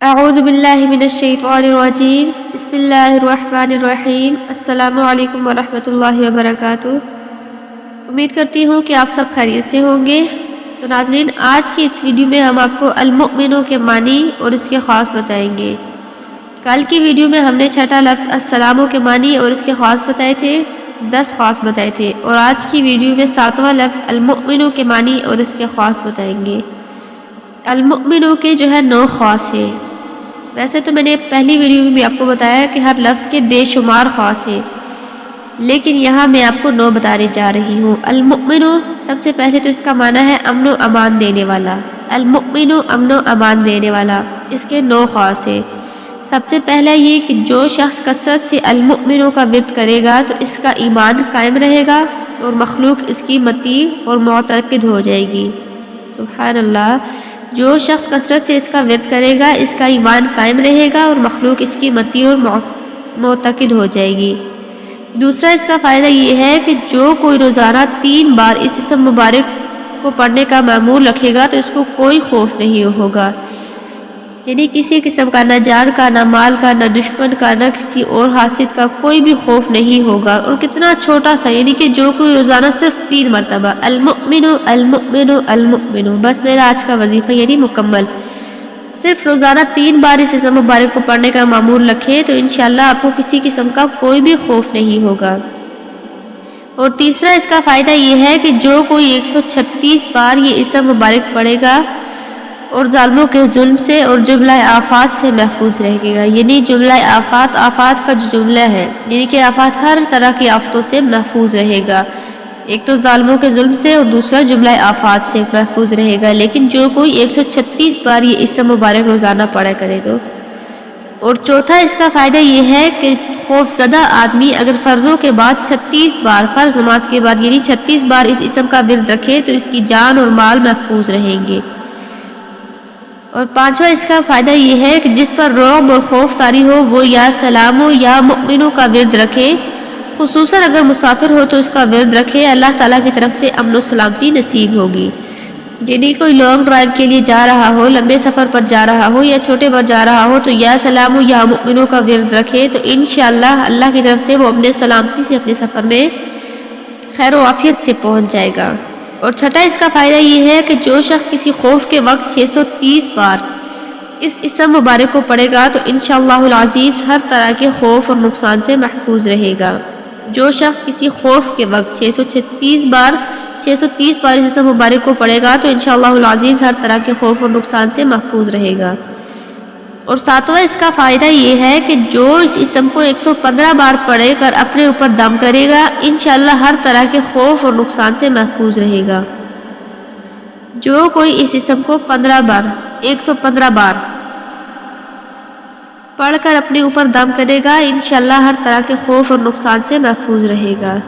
اعوذ باللہ من الشیطان الرجیم بسم اللہ الرحمن الرحیم السلام علیکم ورحمۃ اللہ وبرکاتہ۔ امید کرتی ہوں کہ آپ سب خیریت سے ہوں گے۔ تو ناظرین، آج کی اس ویڈیو میں ہم آپ کو المؤمنوں کے معنی اور اس کے خاص بتائیں گے۔ کل کی ویڈیو میں ہم نے چھٹا لفظ السلاموں کے معنی اور اس کے خاص بتائے تھے، 10 خاص بتائے تھے، اور آج کی ویڈیو میں 7واں لفظ المؤمنوں کے معنی اور اس کے خاص بتائیں گے۔ المؤمنوں کے 9 خاص ہیں۔ ویسے تو میں نے پہلی ویڈیو میں بھی آپ کو بتایا کہ ہر لفظ کے بے شمار خاص ہیں، لیکن یہاں میں آپ کو 9 بتانے جا رہی ہوں۔ المؤمن، سب سے پہلے تو اس کا معنی ہے امن و امان دینے والا۔ المؤمن، امن و امان دینے والا، اس کے 9 خاص ہیں۔ سب سے پہلا یہ کہ جو شخص کثرت سے المؤمنوں کا ورد کرے گا تو اس کا ایمان قائم رہے گا اور مخلوق اس کی مطیع اور معتقد ہو جائے گی۔ سبحان اللہ، جو شخص کثرت سے اس کا ورد کرے گا اس کا ایمان قائم رہے گا اور مخلوق اس کی مطیع اور معتقد ہو جائے گی۔ دوسرا اس کا فائدہ یہ ہے کہ جو کوئی روزانہ 3 بار اس اسم مبارک کو پڑھنے کا معمول رکھے گا تو اس کو کوئی خوف نہیں ہوگا، یعنی کسی قسم کا، نہ جان کا، نہ مال کا، نہ دشمن کا، نہ کسی اور حاسد کا کوئی بھی خوف نہیں ہوگا۔ اور کتنا چھوٹا سا، یعنی کہ جو کوئی روزانہ صرف 3 مرتبہ المؤمن المؤمن المؤمن، بس میرا آج کا وظیفہ یعنی مکمل، صرف روزانہ 3 بار اس اسم مبارک کو پڑھنے کا معمول رکھے تو انشاءاللہ آپ کو کسی قسم کا کوئی بھی خوف نہیں ہوگا۔ اور تیسرا اس کا فائدہ یہ ہے کہ جو کوئی 136 بار یہ اسم مبارک پڑھے گا اور ظالموں کے ظلم سے اور جملہ آفات سے محفوظ رہے گا، یعنی جملہ آفات، آفات کا جو جملہ ہے، یعنی کہ آفات ہر طرح کی آفتوں سے محفوظ رہے گا۔ ایک تو ظالموں کے ظلم سے اور دوسرا جملہ آفات سے محفوظ رہے گا، لیکن جو کوئی 136 بار یہ اسم مبارک روزانہ پڑھا کرے تو۔ اور چوتھا اس کا فائدہ یہ ہے کہ خوف زدہ آدمی اگر فرضوں کے بعد 36 بار، فرض نماز کے بعد یعنی 36 بار اس اسم کا ورد رکھے تو اس کی جان اور مال محفوظ رہیں گے۔ اور پانچواں اس کا فائدہ یہ ہے کہ جس پر رعب اور خوف طاری ہو وہ یا سلاموں یا مؤمنوں کا ورد رکھے، خصوصاً اگر مسافر ہو تو اس کا ورد رکھے، اللہ تعالیٰ کی طرف سے امن و سلامتی نصیب ہوگی۔ یعنی کوئی لانگ ڈرائیو کے لیے جا رہا ہو، لمبے سفر پر جا رہا ہو یا چھوٹے پر جا رہا ہو تو یا سلاموں یا مؤمنوں کا ورد رکھے تو انشاءاللہ اللہ کی طرف سے وہ اپنے سلامتی سے اپنے سفر میں خیر و عافیت سے پہنچ جائے گا۔ اور چھٹا اس کا فائدہ یہ ہے کہ جو شخص کسی خوف کے وقت 630 بار اس اسم مبارک کو پڑھے گا تو انشاءاللہ العزیز ہر طرح کے خوف اور نقصان سے محفوظ رہے گا۔ جو شخص کسی خوف کے وقت 630 بار اس اسم مبارک کو پڑھے گا تو انشاءاللہ العزیز ہر طرح کے خوف اور نقصان سے محفوظ رہے گا۔ اور 7واں اس کا فائدہ یہ ہے کہ جو اس اسم کو 115 بار پڑھے کر اپنے اوپر دم کرے گا انشاءاللہ ہر طرح کے خوف اور نقصان سے محفوظ رہے گا۔ جو کوئی اس اسم کو 115 بار پڑھ کر اپنے اوپر دم کرے گا انشاءاللہ ہر طرح کے خوف اور نقصان سے محفوظ رہے گا۔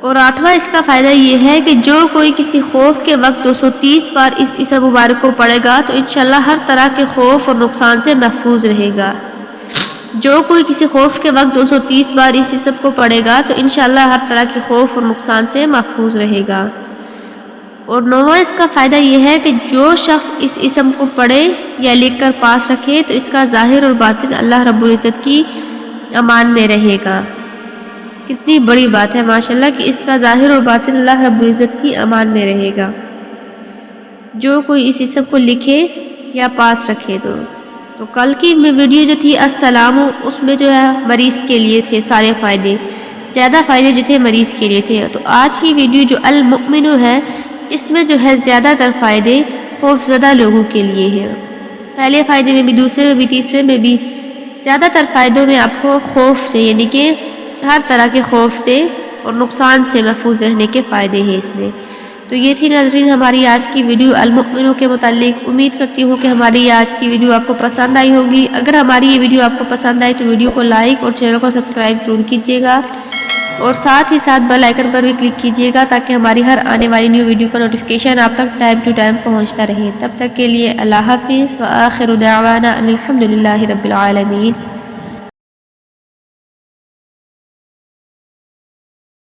اور 8واں اس کا فائدہ یہ ہے کہ جو کوئی کسی خوف کے وقت 230 بار اس اسم مبارک کو پڑھے گا تو انشاءاللہ ہر طرح کے خوف اور نقصان سے محفوظ رہے گا۔ جو کوئی کسی خوف کے وقت 230 بار اس اسم کو پڑھے گا تو انشاءاللہ ہر طرح کے خوف اور نقصان سے محفوظ رہے گا۔ اور 9واں اس کا فائدہ یہ ہے کہ جو شخص اس اسم کو پڑھے یا لکھ کر پاس رکھے تو اس کا ظاہر اور باطن اللہ رب العزت کی امان میں رہے گا۔ کتنی بڑی بات ہے ماشاءاللہ کہ اس کا ظاہر اور باطن اللہ رب العزت کی امان میں رہے گا، جو کوئی اس اسم کو لکھے یا پاس رکھے تو کل کی ویڈیو جو تھی السلام، اس میں جو ہے مریض کے لیے تھے سارے فائدے، زیادہ فائدے جو تھے مریض کے لیے تھے۔ تو آج کی ویڈیو جو المؤمن ہے اس میں جو ہے زیادہ تر فائدے خوف زدہ لوگوں کے لیے ہیں۔ پہلے فائدے میں بھی، دوسرے میں بھی، تیسرے میں بھی، زیادہ تر فائدوں میں آپ کو خوف سے، یعنی کہ ہر طرح کے خوف سے اور نقصان سے محفوظ رہنے کے فائدے ہیں اس میں۔ تو یہ تھی ناظرین ہماری آج کی ویڈیو المؤمنوں کے متعلق۔ امید کرتی ہوں کہ ہماری آج کی ویڈیو آپ کو پسند آئی ہوگی۔ اگر ہماری یہ ویڈیو آپ کو پسند آئی تو ویڈیو کو لائک اور چینل کو سبسکرائب ضرور کیجیے گا، اور ساتھ ہی ساتھ بیل آئیکن پر بھی کلک کیجیے گا تاکہ ہماری ہر آنے والی نیو ویڈیو کا نوٹیفیکیشن آپ تک ٹائم ٹو ٹائم پہنچتا رہے۔ تب تک کے لیے اللہ حافظ، وآخر دعوانا ان الحمدللہ رب العالمین۔